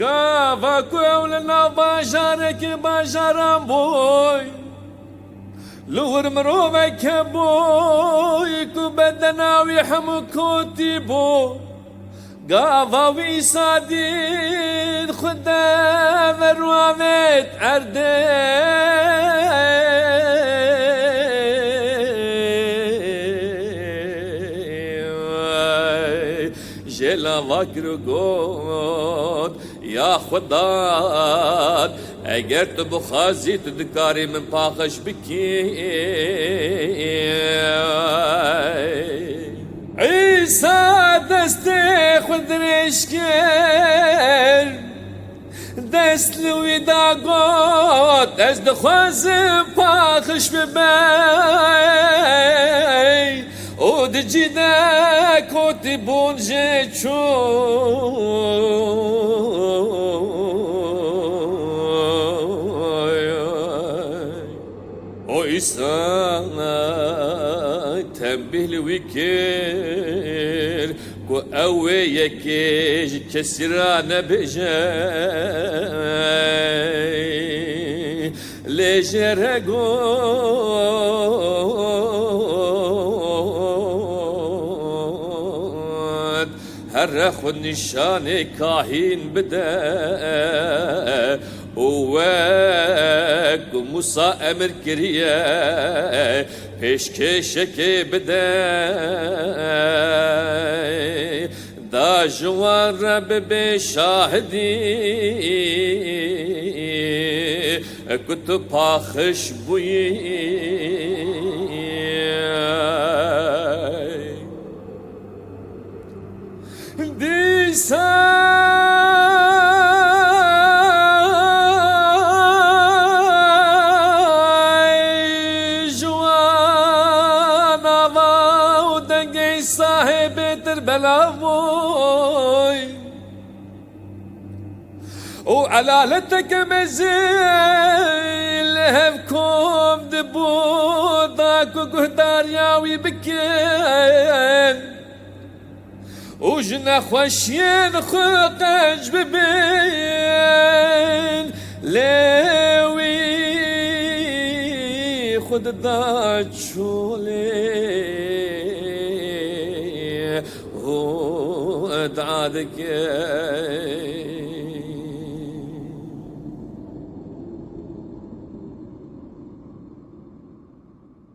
قافا كولنا باجارك باجاران بوي لور مروبك بوي كبدنا ويحمكوتي بو قافا ويسادين خدام الروامت عردي جلا وكر قود يا خداد اگر تو بخازی تو دکاری من پاخش بکی عیسی دست خود رشکر دست لوی داغات از دخوازم پاخش ببین او دجیده کتی بونجه عيسى تنبه الوكر كو اويك كسران بجاي لجرقود هرخ النشان كاهين بدا وك موسى امر كريه پیشکشک بده دا جوان رب بشاهدی کت پاخش بوی دیسا بلاوي وعلالتك مزيل هفكم دبو ضاك وقهدار ياوي بكين وجنا خوشين خقج ببين ليوي خد ضاج شولي ودعادك